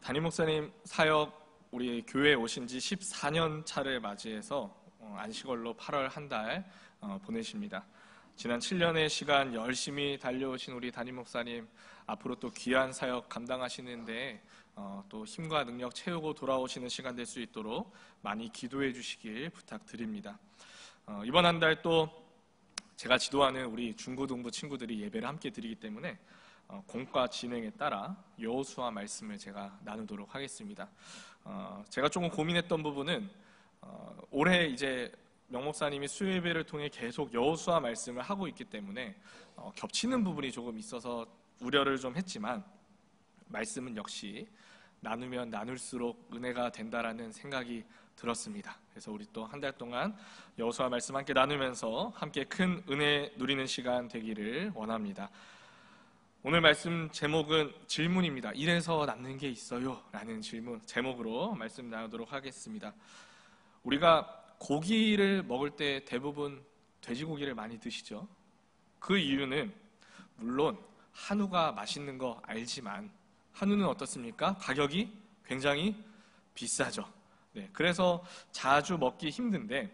담임 목사님 사역 우리 교회에 오신 지 14년 차를 맞이해서 안식월로 8월 한 달 보내십니다. 지난 7년의 시간 열심히 달려오신 우리 담임 목사님, 앞으로 또 귀한 사역 감당하시는데 또 힘과 능력 채우고 돌아오시는 시간 될 수 있도록 많이 기도해 주시길 부탁드립니다. 이번 한 달 또 제가 지도하는 우리 중고등부 친구들이 예배를 함께 드리기 때문에 공과 진행에 따라 여호수아 말씀을 제가 나누도록 하겠습니다. 제가 조금 고민했던 부분은 올해 이제 명 목사님이 수요 예배를 통해 계속 여호수아 말씀을 하고 있기 때문에 겹치는 부분이 조금 있어서 우려를 좀 했지만, 말씀은 역시 나누면 나눌수록 은혜가 된다라는 생각이 들었습니다. 그래서 우리 또 한 달 동안 여호수아 말씀 함께 나누면서 함께 큰 은혜 누리는 시간 되기를 원합니다. 오늘 말씀 제목은 질문입니다. 이래서 남는 게 있어요? 라는 질문 제목으로 말씀 나누도록 하겠습니다. 우리가 고기를 먹을 때 대부분 돼지고기를 많이 드시죠? 그 이유는 물론 한우가 맛있는 거 알지만 한우는 어떻습니까? 가격이 굉장히 비싸죠. 네, 그래서 자주 먹기 힘든데,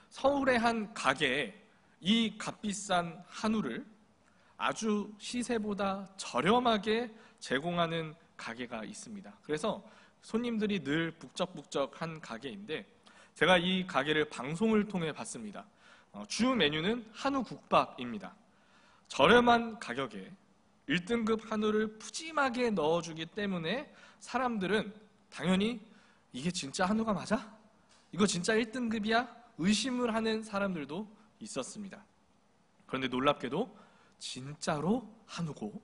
서울의 한 가게에 이 값비싼 한우를 아주 시세보다 저렴하게 제공하는 가게가 있습니다. 그래서 손님들이 늘 북적북적한 가게인데, 제가 이 가게를 방송을 통해 봤습니다. 주 메뉴는 한우국밥입니다. 저렴한 가격에 1등급 한우를 푸짐하게 넣어주기 때문에 사람들은 당연히 이게 진짜 한우가 맞아? 이거 진짜 1등급이야? 의심을 하는 사람들도 있었습니다. 그런데 놀랍게도 진짜로 한우고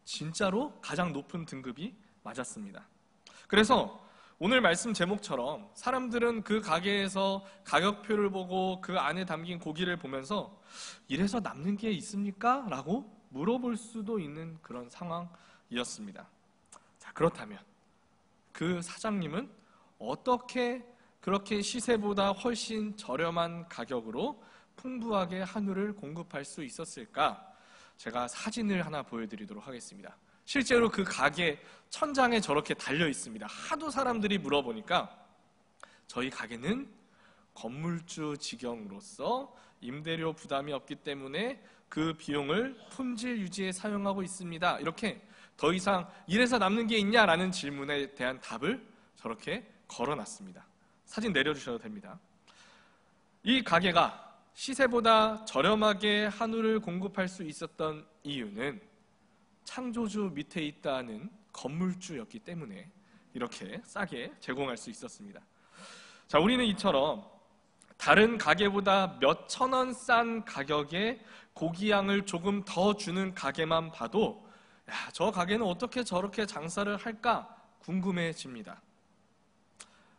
진짜로 가장 높은 등급이 맞았습니다. 그래서 오늘 말씀 제목처럼 사람들은 그 가게에서 가격표를 보고 그 안에 담긴 고기를 보면서 이래서 남는 게 있습니까? 라고 물어볼 수도 있는 그런 상황이었습니다. 자, 그렇다면 그 사장님은 어떻게 그렇게 시세보다 훨씬 저렴한 가격으로 풍부하게 한우를 공급할 수 있었을까? 제가 사진을 하나 보여드리도록 하겠습니다. 실제로 그 가게 천장에 저렇게 달려 있습니다. 하도 사람들이 물어보니까 저희 가게는 건물주 직영으로서 임대료 부담이 없기 때문에 그 비용을 품질 유지에 사용하고 있습니다. 이렇게 더 이상 이래서 남는 게 있냐라는 질문에 대한 답을 저렇게 걸어놨습니다. 사진 내려주셔도 됩니다. 이 가게가 시세보다 저렴하게 한우를 공급할 수 있었던 이유는 창조주 밑에 있다는 건물주였기 때문에 이렇게 싸게 제공할 수 있었습니다. 자, 우리는 이처럼 다른 가게보다 몇 천 원 싼 가격에 고기 양을 조금 더 주는 가게만 봐도 저 가게는 어떻게 저렇게 장사를 할까 궁금해집니다.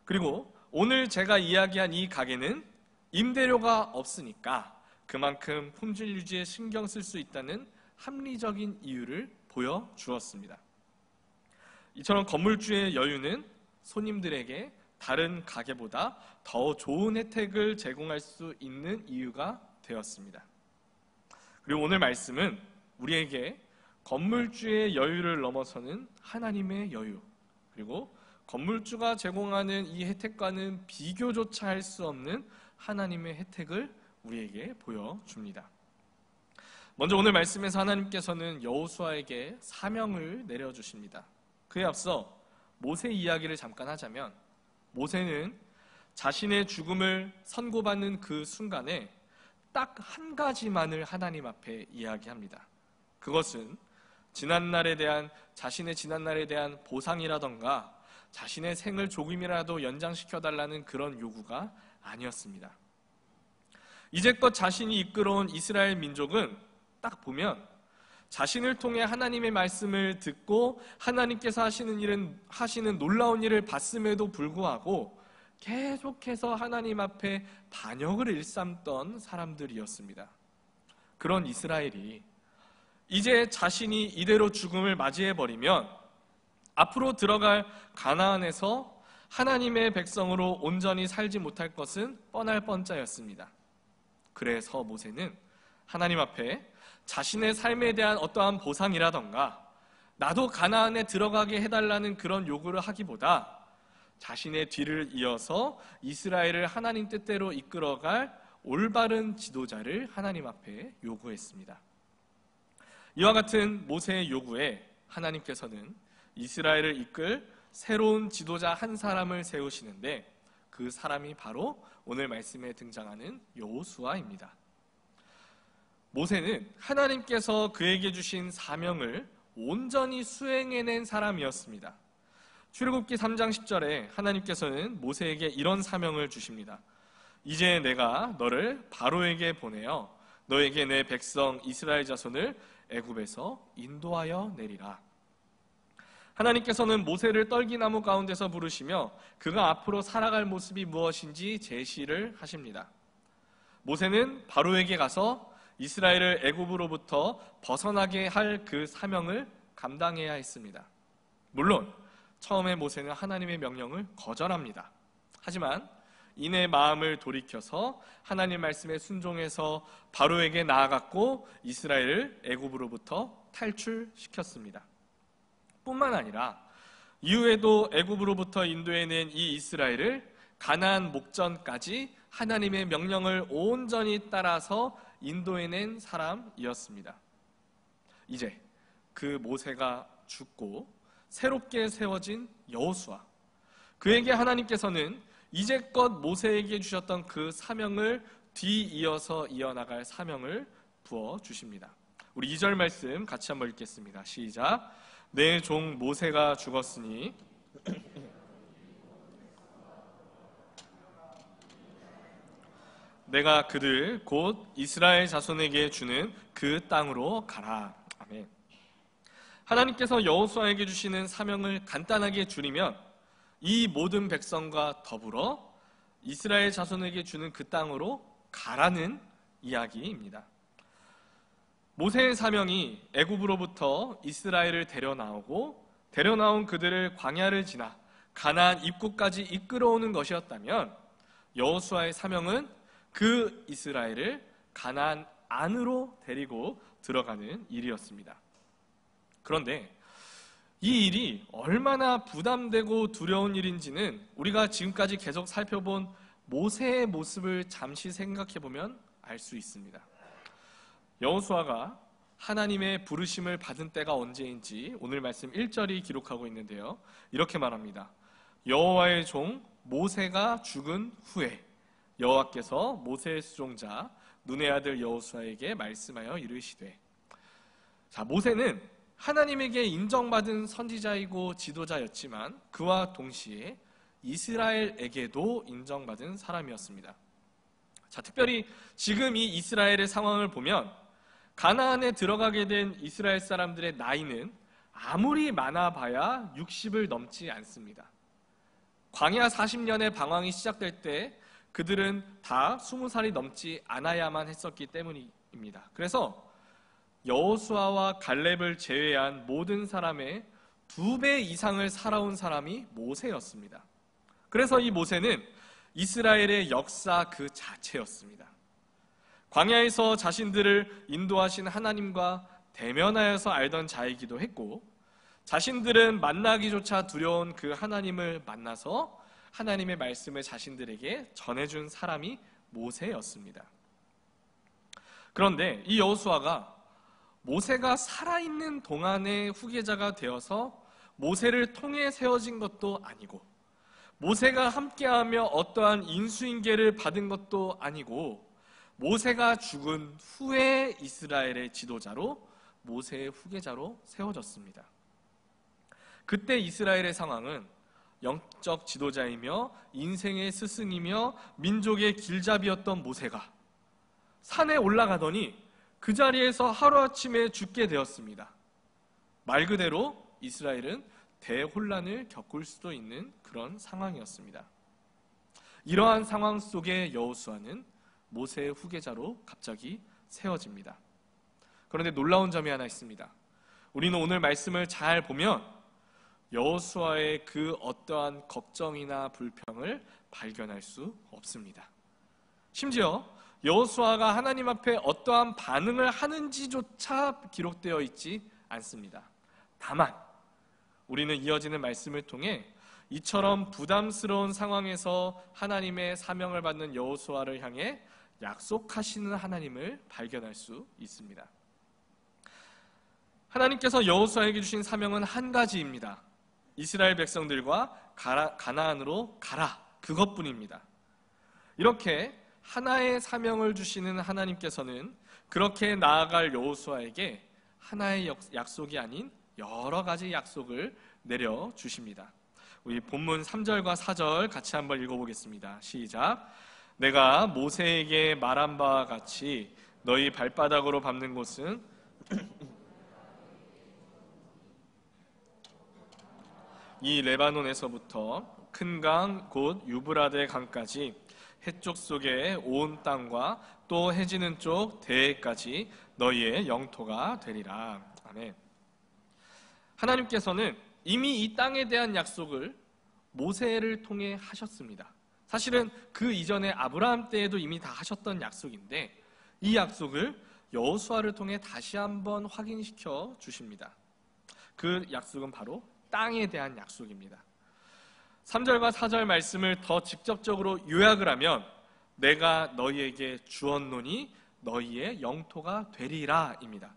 그리고 오늘 제가 이야기한 이 가게는 임대료가 없으니까 그만큼 품질 유지에 신경 쓸 수 있다는 합리적인 이유를 보여주었습니다. 이처럼 건물주의 여유는 손님들에게 다른 가게보다 더 좋은 혜택을 제공할 수 있는 이유가 되었습니다. 그리고 오늘 말씀은 우리에게 건물주의 여유를 넘어서는 하나님의 여유, 그리고 건물주가 제공하는 이 혜택과는 비교조차 할 수 없는 하나님의 혜택을 우리에게 보여줍니다. 먼저 오늘 말씀에서 하나님께서는 여호수아에게 사명을 내려주십니다. 그에 앞서 모세 이야기를 잠깐 하자면, 모세는 자신의 죽음을 선고받는 그 순간에 딱 한 가지만을 하나님 앞에 이야기합니다. 그것은 자신의 지난날에 대한 보상이라던가 자신의 생을 조금이라도 연장시켜달라는 그런 요구가 아니었습니다. 이제껏 자신이 이끌어온 이스라엘 민족은 딱 보면 자신을 통해 하나님의 말씀을 듣고 하나님께서 하시는 놀라운 일을 봤음에도 불구하고 계속해서 하나님 앞에 반역을 일삼던 사람들이었습니다. 그런 이스라엘이 이제 자신이 이대로 죽음을 맞이해버리면 앞으로 들어갈 가나안에서 하나님의 백성으로 온전히 살지 못할 것은 뻔할 뻔짜였습니다. 그래서 모세는 하나님 앞에 자신의 삶에 대한 어떠한 보상이라던가 나도 가나안에 들어가게 해달라는 그런 요구를 하기보다 자신의 뒤를 이어서 이스라엘을 하나님 뜻대로 이끌어갈 올바른 지도자를 하나님 앞에 요구했습니다. 이와 같은 모세의 요구에 하나님께서는 이스라엘을 이끌 새로운 지도자 한 사람을 세우시는데, 그 사람이 바로 오늘 말씀에 등장하는 여호수아입니다. 모세는 하나님께서 그에게 주신 사명을 온전히 수행해낸 사람이었습니다. 출애굽기 3장 10절에 하나님께서는 모세에게 이런 사명을 주십니다. 이제 내가 너를 바로에게 보내어 너에게 내 백성 이스라엘 자손을 애굽에서 인도하여 내리라. 하나님께서는 모세를 떨기나무 가운데서 부르시며 그가 앞으로 살아갈 모습이 무엇인지 제시를 하십니다. 모세는 바로에게 가서 이스라엘을 애굽으로부터 벗어나게 할 그 사명을 감당해야 했습니다. 물론 처음에 모세는 하나님의 명령을 거절합니다. 하지만 이내 마음을 돌이켜서 하나님 말씀에 순종해서 바로에게 나아갔고 이스라엘을 애굽으로부터 탈출시켰습니다. 뿐만 아니라 이후에도 애굽으로부터 인도해낸 이 이스라엘을 가나안 목전까지 하나님의 명령을 온전히 따라서 인도해낸 사람이었습니다. 이제 그 모세가 죽고 새롭게 세워진 여호수아, 그에게 하나님께서는 이제껏 모세에게 주셨던 그 사명을 뒤이어서 이어나갈 사명을 부어주십니다. 우리 2절 말씀 같이 한번 읽겠습니다. 시작. 내 종 모세가 죽었으니 내가 그들 곧 이스라엘 자손에게 주는 그 땅으로 가라. 아멘. 하나님께서 여호수아에게 주시는 사명을 간단하게 줄이면 이 모든 백성과 더불어 이스라엘 자손에게 주는 그 땅으로 가라는 이야기입니다. 모세의 사명이 애굽으로부터 이스라엘을 데려나온 그들을 광야를 지나 가나안 입구까지 이끌어오는 것이었다면, 여호수아의 사명은 그 이스라엘을 가나안 안으로 데리고 들어가는 일이었습니다. 그런데 이 일이 얼마나 부담되고 두려운 일인지는 우리가 지금까지 계속 살펴본 모세의 모습을 잠시 생각해보면 알 수 있습니다. 여호수아가 하나님의 부르심을 받은 때가 언제인지 오늘 말씀 1절이 기록하고 있는데요. 이렇게 말합니다. 여호와의 종 모세가 죽은 후에 여호와께서 모세의 수종자 눈의 아들 여호수아에게 말씀하여 이르시되. 자, 모세는 하나님에게 인정받은 선지자이고 지도자였지만 그와 동시에 이스라엘에게도 인정받은 사람이었습니다. 자, 특별히 지금 이 이스라엘의 상황을 보면 가나안에 들어가게 된 이스라엘 사람들의 나이는 아무리 많아봐야 60을 넘지 않습니다. 광야 40년의 방황이 시작될 때 그들은 다 20살이 넘지 않아야만 했었기 때문입니다. 그래서 여호수아와 갈렙을 제외한 모든 사람의 2배 이상을 살아온 사람이 모세였습니다. 그래서 이 모세는 이스라엘의 역사 그 자체였습니다. 광야에서 자신들을 인도하신 하나님과 대면하여서 알던 자이기도 했고, 자신들은 만나기조차 두려운 그 하나님을 만나서 하나님의 말씀을 자신들에게 전해준 사람이 모세였습니다. 그런데 이 여호수아가 모세가 살아있는 동안의 후계자가 되어서 모세를 통해 세워진 것도 아니고, 모세가 함께하며 어떠한 인수인계를 받은 것도 아니고, 모세가 죽은 후에 이스라엘의 지도자로, 모세의 후계자로 세워졌습니다. 그때 이스라엘의 상황은 영적 지도자이며 인생의 스승이며 민족의 길잡이였던 모세가 산에 올라가더니 그 자리에서 하루아침에 죽게 되었습니다. 말 그대로 이스라엘은 대혼란을 겪을 수도 있는 그런 상황이었습니다. 이러한 상황 속에 여호수아는 모세의 후계자로 갑자기 세워집니다. 그런데 놀라운 점이 하나 있습니다. 우리는 오늘 말씀을 잘 보면 여호수아의 그 어떠한 걱정이나 불평을 발견할 수 없습니다. 심지어 여호수아가 하나님 앞에 어떠한 반응을 하는지조차 기록되어 있지 않습니다. 다만 우리는 이어지는 말씀을 통해 이처럼 부담스러운 상황에서 하나님의 사명을 받는 여호수아를 향해 약속하시는 하나님을 발견할 수 있습니다. 하나님께서 여호수아에게 주신 사명은 한 가지입니다. 이스라엘 백성들과 가나안으로 가라, 그것뿐입니다. 이렇게 하나의 사명을 주시는 하나님께서는 그렇게 나아갈 여호수아에게 하나의 약속이 아닌 여러 가지 약속을 내려주십니다. 우리 본문 3절과 4절 같이 한번 읽어보겠습니다. 시작. 내가 모세에게 말한 바와 같이 너희 발바닥으로 밟는 곳은 이 레바논에서부터 큰 강 곧 유브라데 강까지 해쪽 속의 온 땅과 또 해지는 쪽 대해까지 너희의 영토가 되리라. 아멘. 하나님께서는 이미 이 땅에 대한 약속을 모세를 통해 하셨습니다. 사실은 그 이전에 아브라함 때에도 이미 다 하셨던 약속인데 이 약속을 여호수아를 통해 다시 한번 확인시켜 주십니다. 그 약속은 바로 땅에 대한 약속입니다. 3절과 4절 말씀을 더 직접적으로 요약을 하면 내가 너희에게 주었노니 너희의 영토가 되리라 입니다.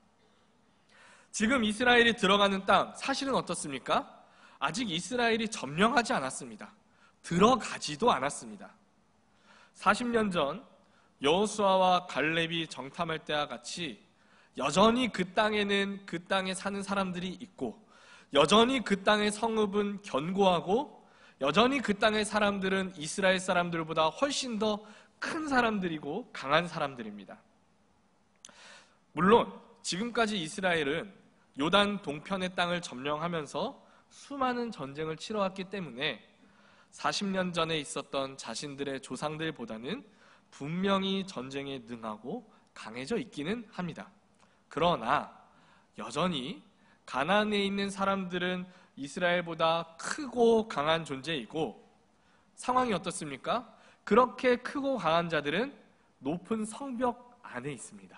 지금 이스라엘이 들어가는 땅 사실은 어떻습니까? 아직 이스라엘이 점령하지 않았습니다. 들어가지도 않았습니다. 40년 전 여호수아와 갈렙이 정탐할 때와 같이 여전히 그 땅에는 그 땅에 사는 사람들이 있고 여전히 그 땅의 성읍은 견고하고 여전히 그 땅의 사람들은 이스라엘 사람들보다 훨씬 더 큰 사람들이고 강한 사람들입니다. 물론 지금까지 이스라엘은 요단 동편의 땅을 점령하면서 수많은 전쟁을 치러왔기 때문에 40년 전에 있었던 자신들의 조상들보다는 분명히 전쟁에 능하고 강해져 있기는 합니다. 그러나 여전히 가나안에 있는 사람들은 이스라엘보다 크고 강한 존재이고 상황이 어떻습니까? 그렇게 크고 강한 자들은 높은 성벽 안에 있습니다.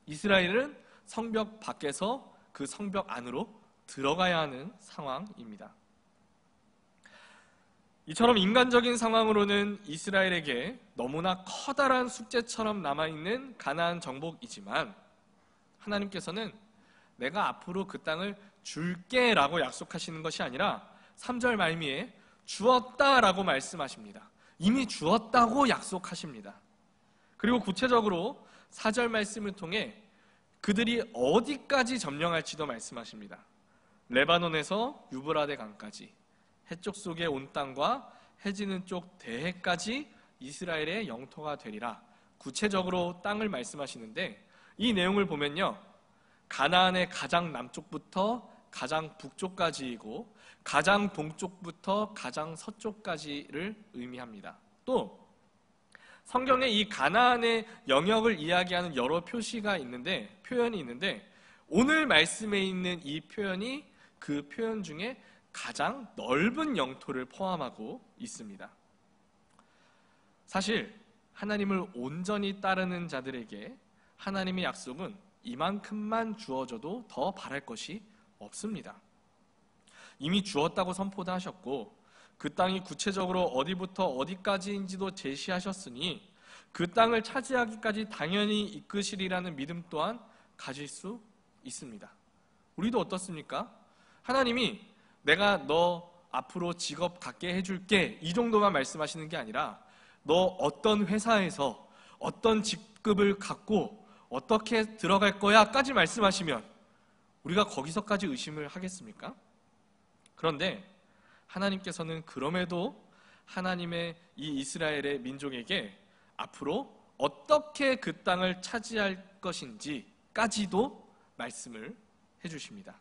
이스라엘은 성벽 밖에서 그 성벽 안으로 들어가야 하는 상황입니다. 이처럼 인간적인 상황으로는 이스라엘에게 너무나 커다란 숙제처럼 남아있는 가나안 정복이지만 하나님께서는 내가 앞으로 그 땅을 줄게 라고 약속하시는 것이 아니라 3절 말미에 주었다라고 말씀하십니다. 이미 주었다고 약속하십니다. 그리고 구체적으로 4절 말씀을 통해 그들이 어디까지 점령할지도 말씀하십니다. 레바논에서 유브라데 강까지 해쪽 속의 온 땅과 해지는 쪽 대해까지 이스라엘의 영토가 되리라. 구체적으로 땅을 말씀하시는데 이 내용을 보면요, 가나안의 가장 남쪽부터 가장 북쪽까지이고 가장 동쪽부터 가장 서쪽까지를 의미합니다. 또 성경에 이 가나안의 영역을 이야기하는 여러 표현이 있는데 오늘 말씀에 있는 이 표현이 그 표현 중에 가장 넓은 영토를 포함하고 있습니다. 사실 하나님을 온전히 따르는 자들에게 하나님의 약속은 이만큼만 주어져도 더 바랄 것이 없습니다. 이미 주었다고 선포도 하셨고 그 땅이 구체적으로 어디부터 어디까지인지도 제시하셨으니 그 땅을 차지하기까지 당연히 이끄시리라는 믿음 또한 가질 수 있습니다. 우리도 어떻습니까? 하나님이 내가 너 앞으로 직업 갖게 해줄게 이 정도만 말씀하시는 게 아니라 너 어떤 회사에서 어떤 직급을 갖고 어떻게 들어갈 거야까지 말씀하시면 우리가 거기서까지 의심을 하겠습니까? 그런데 하나님께서는 그럼에도 하나님의 이 이스라엘의 민족에게 앞으로 어떻게 그 땅을 차지할 것인지까지도 말씀을 해주십니다.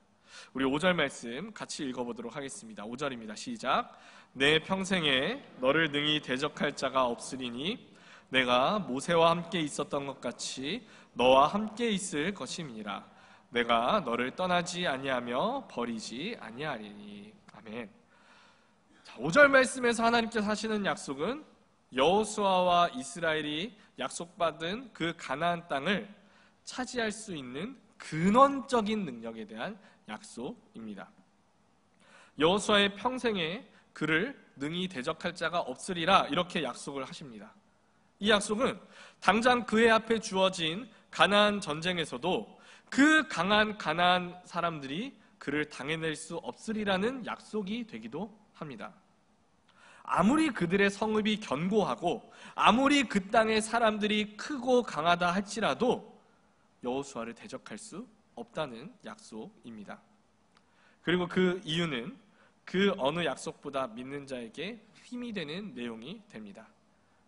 우리 5절 말씀 같이 읽어보도록 하겠습니다. 5절입니다. 시작. 내 평생에 너를 능히 대적할 자가 없으리니 내가 모세와 함께 있었던 것 같이 너와 함께 있을 것임이니라. 내가 너를 떠나지 아니하며 버리지 아니하리니. 아멘. 자, 5절 말씀에서 하나님께서 하시는 약속은 여호수아와 이스라엘이 약속받은 그 가나안 땅을 차지할 수 있는 근원적인 능력에 대한 약속입니다. 여호수아의 평생에 그를 능히 대적할 자가 없으리라 이렇게 약속을 하십니다. 이 약속은 당장 그의 앞에 주어진 가나안 전쟁에서도 그 강한 가나안 사람들이 그를 당해낼 수 없으리라는 약속이 되기도 합니다. 아무리 그들의 성읍이 견고하고 아무리 그 땅의 사람들이 크고 강하다 할지라도 여호수아를 대적할 수 없다는 약속입니다. 그리고 그 이유는 그 어느 약속보다 믿는 자에게 힘이 되는 내용이 됩니다.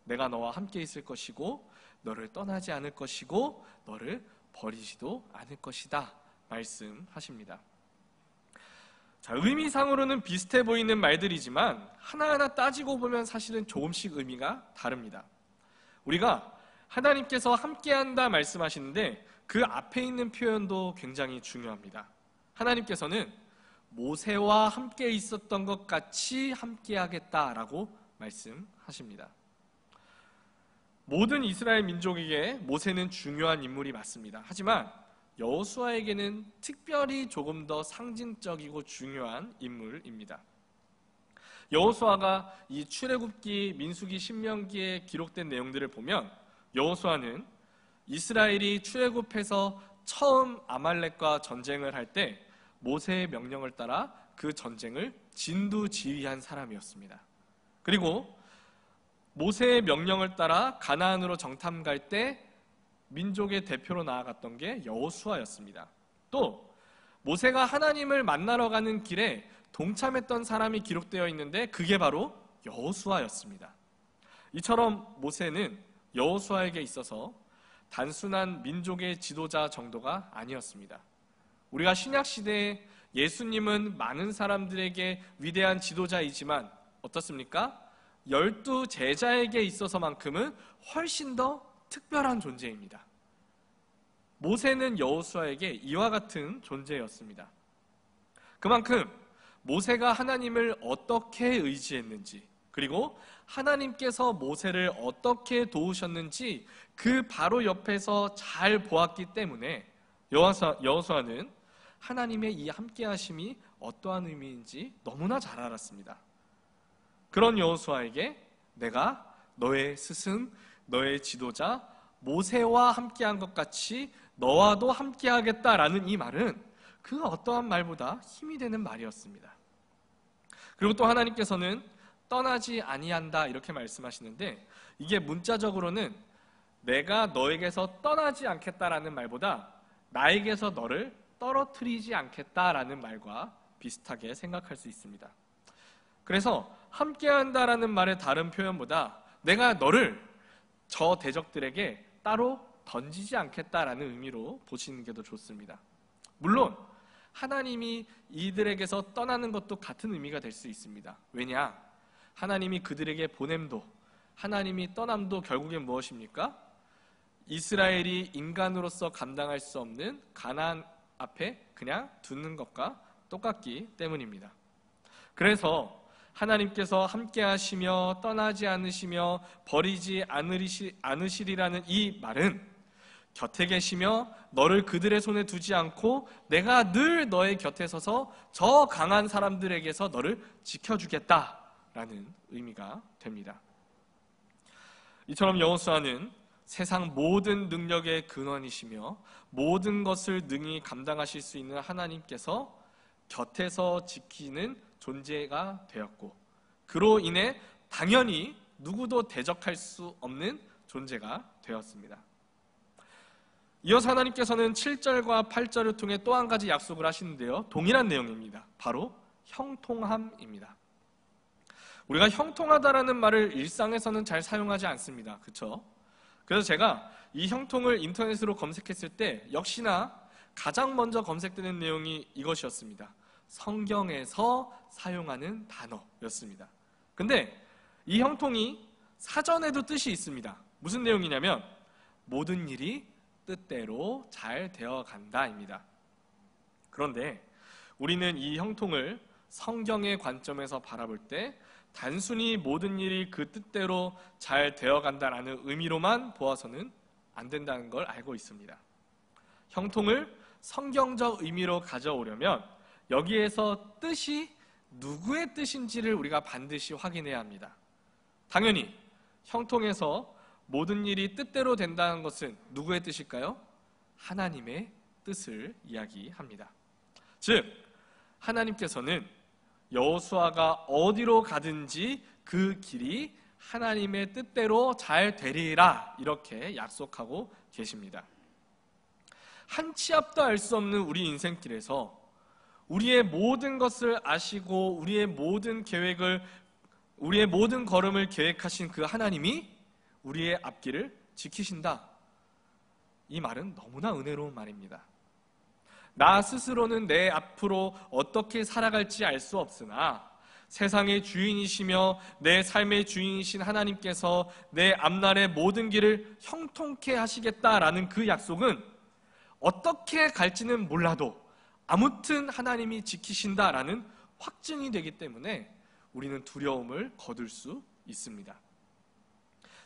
내가 너와 함께 있을 것이고 너를 떠나지 않을 것이고 너를 버리지도 않을 것이다 말씀하십니다. 자, 의미상으로는 비슷해 보이는 말들이지만 하나하나 따지고 보면 사실은 조금씩 의미가 다릅니다. 우리가 하나님께서 함께한다 말씀하시는데 그 앞에 있는 표현도 굉장히 중요합니다. 하나님께서는 모세와 함께 있었던 것 같이 함께하겠다라고 말씀하십니다. 모든 이스라엘 민족에게 모세는 중요한 인물이 맞습니다. 하지만 여호수아에게는 특별히 조금 더 상징적이고 중요한 인물입니다. 여호수아가 이 출애굽기, 민수기, 신명기에 기록된 내용들을 보면 여호수아는 이스라엘이 출애굽해서 처음 아말렉과 전쟁을 할 때 모세의 명령을 따라 그 전쟁을 진두지휘한 사람이었습니다. 그리고 모세의 명령을 따라 가나안으로 정탐 갈 때 민족의 대표로 나아갔던 게 여호수아였습니다. 또 모세가 하나님을 만나러 가는 길에 동참했던 사람이 기록되어 있는데 그게 바로 여호수아였습니다. 이처럼 모세는 여호수아에게 있어서 단순한 민족의 지도자 정도가 아니었습니다. 우리가 신약 시대에 예수님은 많은 사람들에게 위대한 지도자이지만 어떻습니까? 12 제자에게 있어서만큼은 훨씬 더 특별한 존재입니다. 모세는 여호수아에게 이와 같은 존재였습니다. 그만큼 모세가 하나님을 어떻게 의지했는지, 그리고 하나님께서 모세를 어떻게 도우셨는지 그 바로 옆에서 잘 보았기 때문에 여호수아는 하나님의 이 함께하심이 어떠한 의미인지 너무나 잘 알았습니다. 그런 여호수아에게 내가 너의 스승, 너의 지도자 모세와 함께한 것 같이 너와도 함께하겠다라는 이 말은 그 어떠한 말보다 힘이 되는 말이었습니다. 그리고 또 하나님께서는 떠나지 아니한다 이렇게 말씀하시는데 이게 문자적으로는 내가 너에게서 떠나지 않겠다라는 말보다 나에게서 너를 떨어뜨리지 않겠다라는 말과 비슷하게 생각할 수 있습니다. 그래서 함께한다라는 말의 다른 표현보다 내가 너를 저 대적들에게 따로 던지지 않겠다라는 의미로 보시는 게 더 좋습니다. 물론 하나님이 이들에게서 떠나는 것도 같은 의미가 될 수 있습니다. 왜냐? 하나님이 그들에게 보냄도 하나님이 떠남도 결국엔 무엇입니까? 이스라엘이 인간으로서 감당할 수 없는 가나안 앞에 그냥 두는 것과 똑같기 때문입니다. 그래서 하나님께서 함께 하시며 떠나지 않으시며 버리지 않으시리라는 이 말은 곁에 계시며 너를 그들의 손에 두지 않고 내가 늘 너의 곁에 서서 저 강한 사람들에게서 너를 지켜주겠다라는 의미가 됩니다. 이처럼 여호수아는 세상 모든 능력의 근원이시며 모든 것을 능히 감당하실 수 있는 하나님께서 곁에서 지키는 존재가 되었고 그로 인해 당연히 누구도 대적할 수 없는 존재가 되었습니다. 이어서 하나님께서는 7절과 8절을 통해 또 한 가지 약속을 하시는데요. 동일한 내용입니다. 바로 형통함입니다. 우리가 형통하다라는 말을 일상에서는 잘 사용하지 않습니다. 그렇죠? 그래서 제가 이 형통을 인터넷으로 검색했을 때 역시나 가장 먼저 검색되는 내용이 이것이었습니다. 성경에서 사용하는 단어였습니다. 근데 이 형통이 사전에도 뜻이 있습니다. 무슨 내용이냐면 모든 일이 뜻대로 잘 되어간다입니다. 그런데 우리는 이 형통을 성경의 관점에서 바라볼 때 단순히 모든 일이 그 뜻대로 잘 되어간다라는 의미로만 보아서는 안 된다는 걸 알고 있습니다. 형통을 성경적 의미로 가져오려면 여기에서 뜻이 누구의 뜻인지를 우리가 반드시 확인해야 합니다. 당연히 형통에서 모든 일이 뜻대로 된다는 것은 누구의 뜻일까요? 하나님의 뜻을 이야기합니다. 즉 하나님께서는 여호수아가 어디로 가든지 그 길이 하나님의 뜻대로 잘 되리라 이렇게 약속하고 계십니다. 한 치 앞도 알 수 없는 우리 인생길에서 우리의 모든 것을 아시고 우리의 모든 계획을, 우리의 모든 걸음을 계획하신 그 하나님이 우리의 앞길을 지키신다. 이 말은 너무나 은혜로운 말입니다. 나 스스로는 내 앞으로 어떻게 살아갈지 알 수 없으나 세상의 주인이시며 내 삶의 주인이신 하나님께서 내 앞날의 모든 길을 형통케 하시겠다라는 그 약속은 어떻게 갈지는 몰라도 아무튼 하나님이 지키신다라는 확증이 되기 때문에 우리는 두려움을 거둘 수 있습니다.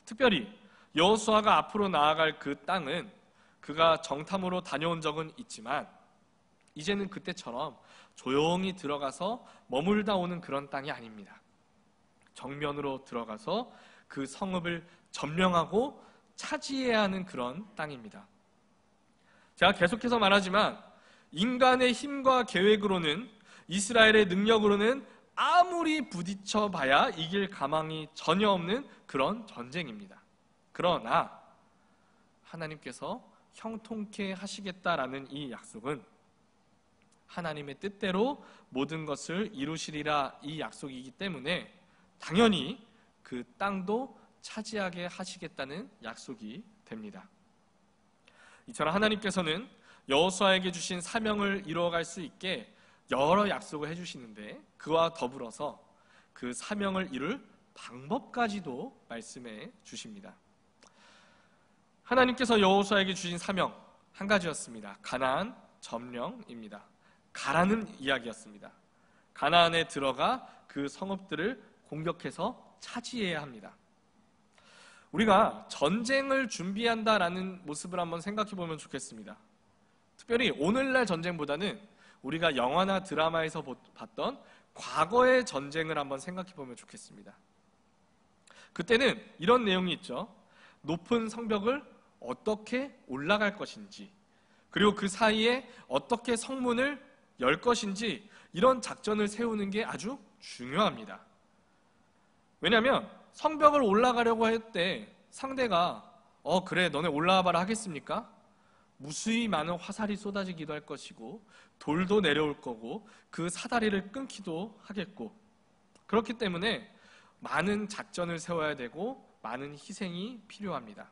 특별히 여호수아가 앞으로 나아갈 그 땅은 그가 정탐으로 다녀온 적은 있지만 이제는 그때처럼 조용히 들어가서 머물다 오는 그런 땅이 아닙니다. 정면으로 들어가서 그 성읍을 점령하고 차지해야 하는 그런 땅입니다. 제가 계속해서 말하지만 인간의 힘과 계획으로는, 이스라엘의 능력으로는 아무리 부딪혀봐야 이길 가망이 전혀 없는 그런 전쟁입니다. 그러나 하나님께서 형통케 하시겠다라는 이 약속은 하나님의 뜻대로 모든 것을 이루시리라 이 약속이기 때문에 당연히 그 땅도 차지하게 하시겠다는 약속이 됩니다. 이처럼 하나님께서는 여호수아에게 주신 사명을 이루어갈 수 있게 여러 약속을 해주시는데 그와 더불어서 그 사명을 이룰 방법까지도 말씀해 주십니다. 하나님께서 여호수아에게 주신 사명 한 가지였습니다. 가나안 점령입니다. 가라는 이야기였습니다. 가나안에 들어가 그 성읍들을 공격해서 차지해야 합니다. 우리가 전쟁을 준비한다라는 모습을 한번 생각해 보면 좋겠습니다. 특별히 오늘날 전쟁보다는 우리가 영화나 드라마에서 봤던 과거의 전쟁을 한번 생각해 보면 좋겠습니다. 그때는 이런 내용이 있죠. 높은 성벽을 어떻게 올라갈 것인지, 그리고 그 사이에 어떻게 성문을 열 것인지, 이런 작전을 세우는 게 아주 중요합니다. 왜냐하면 성벽을 올라가려고 할 때 상대가 그래 너네 올라와 봐라 하겠습니까? 무수히 많은 화살이 쏟아지기도 할 것이고 돌도 내려올 거고 그 사다리를 끊기도 하겠고, 그렇기 때문에 많은 작전을 세워야 되고 많은 희생이 필요합니다.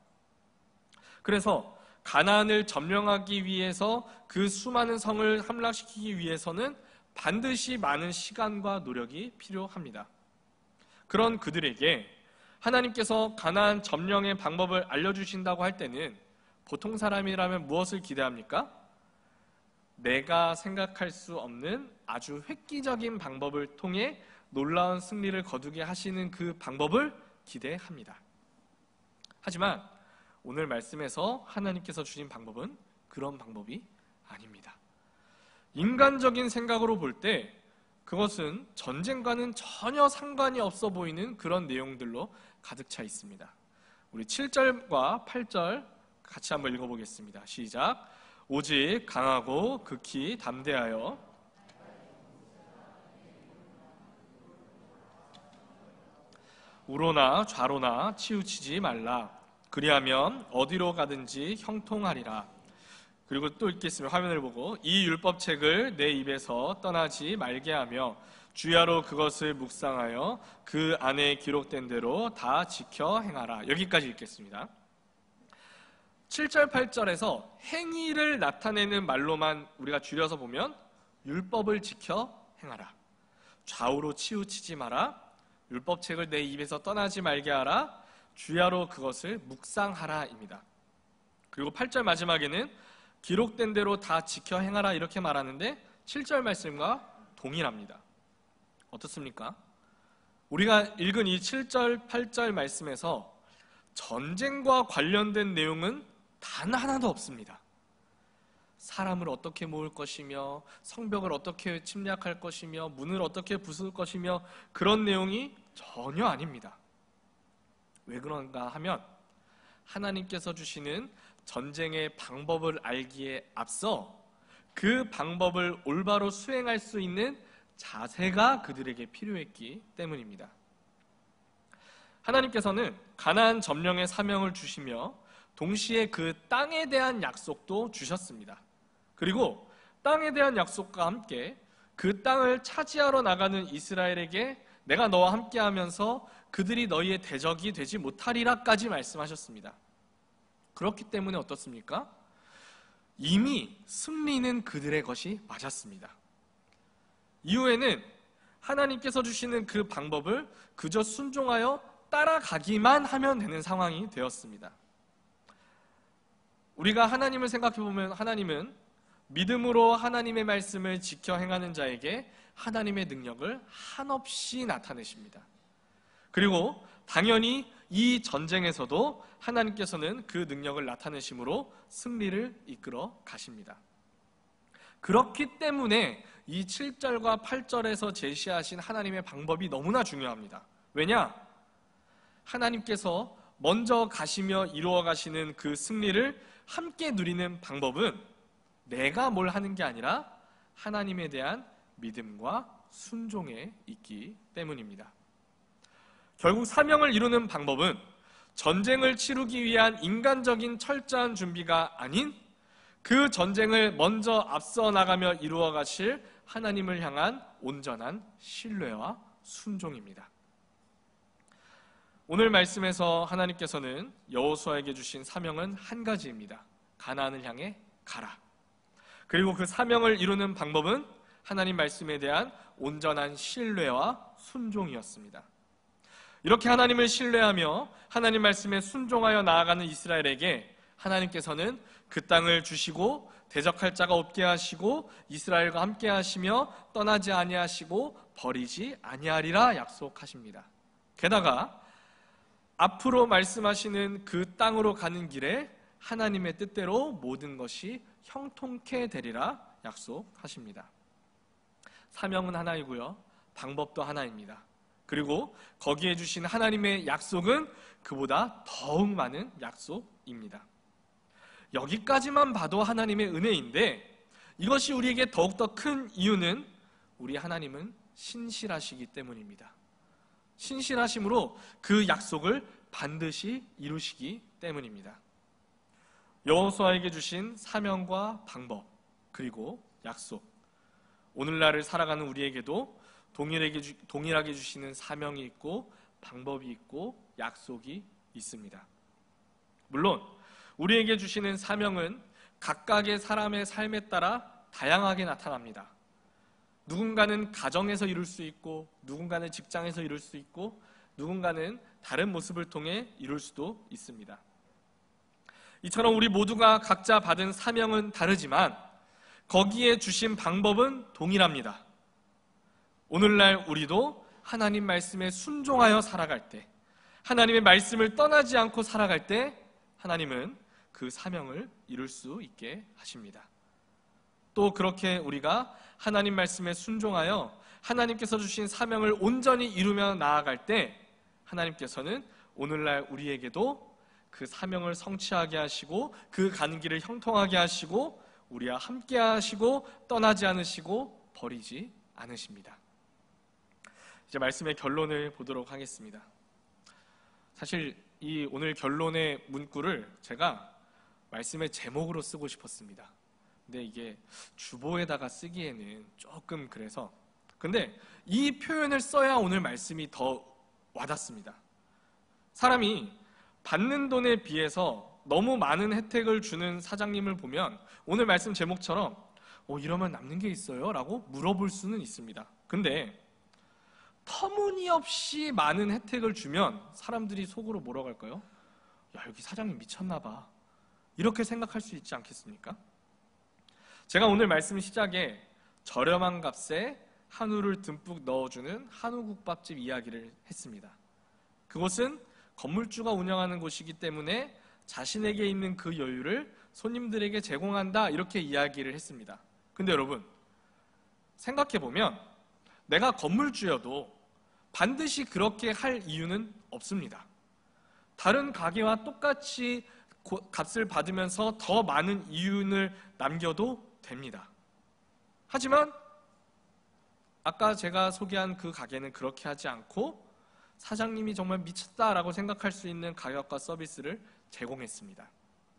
그래서 가나안을 점령하기 위해서 그 수많은 성을 함락시키기 위해서는 반드시 많은 시간과 노력이 필요합니다. 그런 그들에게 하나님께서 가나안 점령의 방법을 알려주신다고 할 때는 보통 사람이라면 무엇을 기대합니까? 내가 생각할 수 없는 아주 획기적인 방법을 통해 놀라운 승리를 거두게 하시는 그 방법을 기대합니다. 하지만 오늘 말씀에서 하나님께서 주신 방법은 그런 방법이 아닙니다. 인간적인 생각으로 볼 때 그것은 전쟁과는 전혀 상관이 없어 보이는 그런 내용들로 가득 차 있습니다. 우리 7절과 8절 같이 한번 읽어보겠습니다. 시작. 오직 강하고 극히 담대하여 우로나 좌로나 치우치지 말라. 그리하면 어디로 가든지 형통하리라. 그리고 또 읽겠습니다. 화면을 보고 이 율법책을 내 입에서 떠나지 말게 하며 주야로 그것을 묵상하여 그 안에 기록된 대로 다 지켜 행하라. 여기까지 읽겠습니다. 7절 8절에서 행위를 나타내는 말로만 우리가 줄여서 보면 율법을 지켜 행하라, 좌우로 치우치지 마라, 율법책을 내 입에서 떠나지 말게 하라, 주야로 그것을 묵상하라입니다. 그리고 8절 마지막에는 기록된 대로 다 지켜 행하라 이렇게 말하는데 7절 말씀과 동일합니다. 어떻습니까? 우리가 읽은 이 7절 8절 말씀에서 전쟁과 관련된 내용은 단 하나도 없습니다. 사람을 어떻게 모을 것이며 성벽을 어떻게 침략할 것이며 문을 어떻게 부술 것이며 그런 내용이 전혀 아닙니다. 왜 그런가 하면 하나님께서 주시는 전쟁의 방법을 알기에 앞서 그 방법을 올바로 수행할 수 있는 자세가 그들에게 필요했기 때문입니다. 하나님께서는 가나안 점령의 사명을 주시며 동시에 그 땅에 대한 약속도 주셨습니다. 그리고 땅에 대한 약속과 함께 그 땅을 차지하러 나가는 이스라엘에게 내가 너와 함께하면서 그들이 너희의 대적이 되지 못하리라까지 말씀하셨습니다. 그렇기 때문에 어떻습니까? 이미 승리는 그들의 것이 맞았습니다. 이후에는 하나님께서 주시는 그 방법을 그저 순종하여 따라가기만 하면 되는 상황이 되었습니다. 우리가 하나님을 생각해 보면 하나님은 믿음으로 하나님의 말씀을 지켜 행하는 자에게 하나님의 능력을 한없이 나타내십니다. 그리고 당연히 이 전쟁에서도 하나님께서는 그 능력을 나타내심으로 승리를 이끌어 가십니다. 그렇기 때문에 이 7절과 8절에서 제시하신 하나님의 방법이 너무나 중요합니다. 왜냐? 하나님께서 먼저 가시며 이루어 가시는 그 승리를 함께 누리는 방법은 내가 뭘 하는 게 아니라 하나님에 대한 믿음과 순종에 있기 때문입니다. 결국 사명을 이루는 방법은 전쟁을 치르기 위한 인간적인 철저한 준비가 아닌 그 전쟁을 먼저 앞서 나가며 이루어 가실 하나님을 향한 온전한 신뢰와 순종입니다. 오늘 말씀에서 하나님께서는 여호수아에게 주신 사명은 한 가지입니다. 가나안을 향해 가라. 그리고 그 사명을 이루는 방법은 하나님 말씀에 대한 온전한 신뢰와 순종이었습니다. 이렇게 하나님을 신뢰하며 하나님 말씀에 순종하여 나아가는 이스라엘에게 하나님께서는 그 땅을 주시고 대적할 자가 없게 하시고 이스라엘과 함께 하시며 떠나지 아니하시고 버리지 아니하리라 약속하십니다. 게다가 앞으로 말씀하시는 그 땅으로 가는 길에 하나님의 뜻대로 모든 것이 형통케 되리라 약속하십니다. 사명은 하나이고요, 방법도 하나입니다. 그리고 거기에 주신 하나님의 약속은 그보다 더욱 많은 약속입니다. 여기까지만 봐도 하나님의 은혜인데 이것이 우리에게 더욱더 큰 이유는 우리 하나님은 신실하시기 때문입니다. 신실하심으로 그 약속을 반드시 이루시기 때문입니다. 여호수아에게 주신 사명과 방법 그리고 약속, 오늘날을 살아가는 우리에게도 동일하게 주시는 사명이 있고 방법이 있고 약속이 있습니다. 물론 우리에게 주시는 사명은 각각의 사람의 삶에 따라 다양하게 나타납니다. 누군가는 가정에서 이룰 수 있고 누군가는 직장에서 이룰 수 있고 누군가는 다른 모습을 통해 이룰 수도 있습니다. 이처럼 우리 모두가 각자 받은 사명은 다르지만 거기에 주신 방법은 동일합니다. 오늘날 우리도 하나님 말씀에 순종하여 살아갈 때, 하나님의 말씀을 떠나지 않고 살아갈 때 하나님은 그 사명을 이룰 수 있게 하십니다. 또 그렇게 우리가 하나님 말씀에 순종하여 하나님께서 주신 사명을 온전히 이루며 나아갈 때 하나님께서는 오늘날 우리에게도 그 사명을 성취하게 하시고 그 가는 길을 형통하게 하시고 우리와 함께 하시고 떠나지 않으시고 버리지 않으십니다. 이제 말씀의 결론을 보도록 하겠습니다. 사실 이 오늘 결론의 문구를 제가 말씀의 제목으로 쓰고 싶었습니다. 근데 이게 주보에다가 쓰기에는 조금 그래서, 근데 이 표현을 써야 오늘 말씀이 더 와닿습니다. 사람이 받는 돈에 비해서 너무 많은 혜택을 주는 사장님을 보면 오늘 말씀 제목처럼 이러면 남는 게 있어요? 라고 물어볼 수는 있습니다. 근데 터무니없이 많은 혜택을 주면 사람들이 속으로 뭐라고 할까요? 야, 여기 사장님 미쳤나 봐. 이렇게 생각할 수 있지 않겠습니까? 제가 오늘 말씀 시작에 저렴한 값에 한우를 듬뿍 넣어주는 한우국밥집 이야기를 했습니다. 그곳은 건물주가 운영하는 곳이기 때문에 자신에게 있는 그 여유를 손님들에게 제공한다, 이렇게 이야기를 했습니다. 근데 여러분, 생각해보면 내가 건물주여도 반드시 그렇게 할 이유는 없습니다. 다른 가게와 똑같이 값을 받으면서 더 많은 이윤을 남겨도 됩니다. 하지만 아까 제가 소개한 그 가게는 그렇게 하지 않고 사장님이 정말 미쳤다라고 생각할 수 있는 가격과 서비스를 제공했습니다.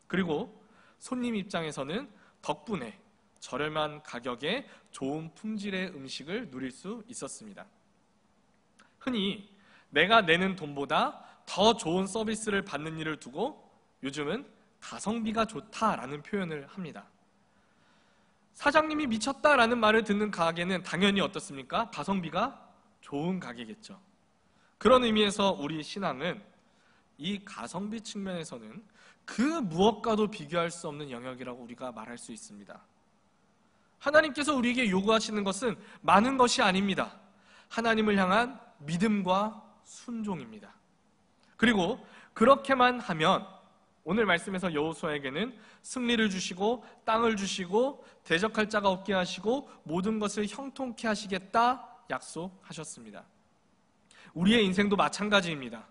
그리고 손님 입장에서는 덕분에 저렴한 가격에 좋은 품질의 음식을 누릴 수 있었습니다. 흔히 내가 내는 돈보다 더 좋은 서비스를 받는 일을 두고 요즘은 가성비가 좋다라는 표현을 합니다. 사장님이 미쳤다라는 말을 듣는 가게는 당연히 어떻습니까? 가성비가 좋은 가게겠죠. 그런 의미에서 우리 신앙은 이 가성비 측면에서는 그 무엇과도 비교할 수 없는 영역이라고 우리가 말할 수 있습니다. 하나님께서 우리에게 요구하시는 것은 많은 것이 아닙니다. 하나님을 향한 믿음과 순종입니다. 그리고 그렇게만 하면 오늘 말씀에서 여호수아에게는 승리를 주시고 땅을 주시고 대적할 자가 없게 하시고 모든 것을 형통케 하시겠다 약속하셨습니다. 우리의 인생도 마찬가지입니다.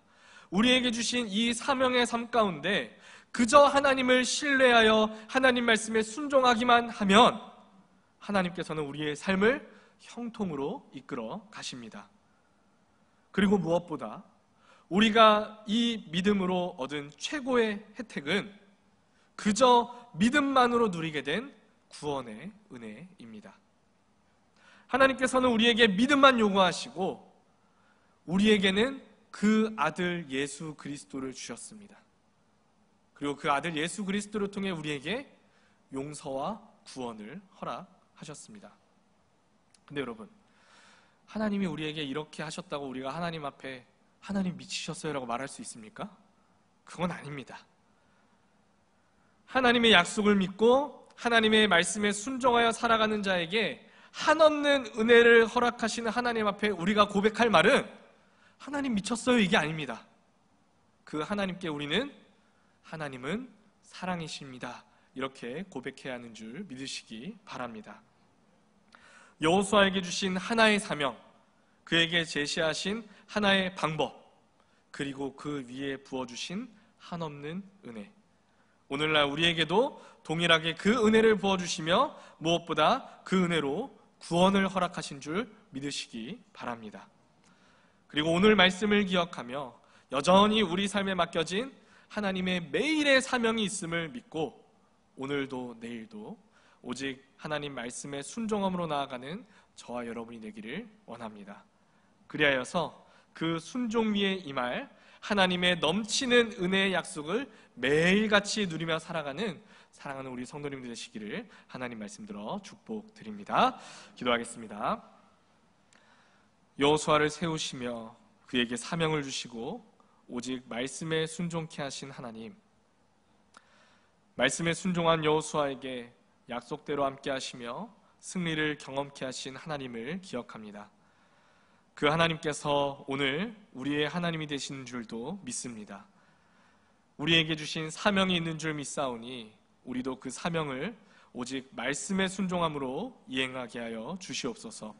우리에게 주신 이 사명의 삶 가운데 그저 하나님을 신뢰하여 하나님 말씀에 순종하기만 하면 하나님께서는 우리의 삶을 형통으로 이끌어 가십니다. 그리고 무엇보다 우리가 이 믿음으로 얻은 최고의 혜택은 그저 믿음만으로 누리게 된 구원의 은혜입니다. 하나님께서는 우리에게 믿음만 요구하시고 우리에게는 그 아들 예수 그리스도를 주셨습니다. 그리고 그 아들 예수 그리스도를 통해 우리에게 용서와 구원을 허락하셨습니다. 근데 여러분, 하나님이 우리에게 이렇게 하셨다고 우리가 하나님 앞에 하나님 미치셨어요 라고 말할 수 있습니까? 그건 아닙니다. 하나님의 약속을 믿고 하나님의 말씀에 순종하여 살아가는 자에게 한없는 은혜를 허락하시는 하나님 앞에 우리가 고백할 말은 하나님 미쳤어요, 이게 아닙니다. 그 하나님께 우리는 하나님은 사랑이십니다, 이렇게 고백해야 하는 줄 믿으시기 바랍니다. 여호수아에게 주신 하나의 사명, 그에게 제시하신 하나의 방법, 그리고 그 위에 부어주신 한없는 은혜, 오늘날 우리에게도 동일하게 그 은혜를 부어주시며 무엇보다 그 은혜로 구원을 허락하신 줄 믿으시기 바랍니다. 그리고 오늘 말씀을 기억하며 여전히 우리 삶에 맡겨진 하나님의 매일의 사명이 있음을 믿고 오늘도 내일도 오직 하나님 말씀에 순종함으로 나아가는 저와 여러분이 되기를 원합니다. 그리하여서 그 순종 위에 임할 하나님의 넘치는 은혜의 약속을 매일같이 누리며 살아가는 사랑하는 우리 성도님들 되시기를 하나님 말씀 들어 축복드립니다. 기도하겠습니다. 여호수아를 세우시며 그에게 사명을 주시고 오직 말씀에 순종케 하신 하나님, 말씀에 순종한 여호수아에게 약속대로 함께 하시며 승리를 경험케 하신 하나님을 기억합니다. 그 하나님께서 오늘 우리의 하나님이 되시는 줄도 믿습니다. 우리에게 주신 사명이 있는 줄 믿사오니 우리도 그 사명을 오직 말씀에 순종함으로 이행하게 하여 주시옵소서.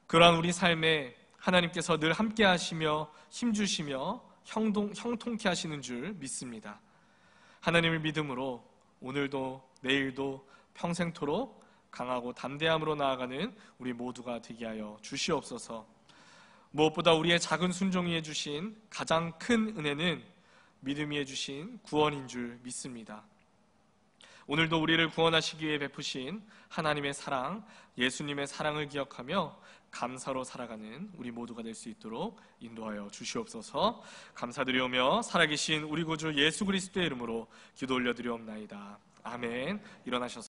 그러한 우리 삶에 하나님께서 늘 함께 하시며 힘주시며 형통케 하시는 줄 믿습니다. 하나님을 믿음으로 오늘도 내일도 평생토록 강하고 담대함으로 나아가는 우리 모두가 되게 하여 주시옵소서. 무엇보다 우리의 작은 순종 위에 주신 가장 큰 은혜는 믿음 위에 주신 구원인 줄 믿습니다. 오늘도 우리를 구원하시기 위해 베푸신 하나님의 사랑, 예수님의 사랑을 기억하며 감사로 살아가는 우리 모두가 될 수 있도록 인도하여 주시옵소서. 감사드리오며 살아계신 우리 구주 예수 그리스도의 이름으로 기도 올려드리옵나이다. 아멘. 일어나셔서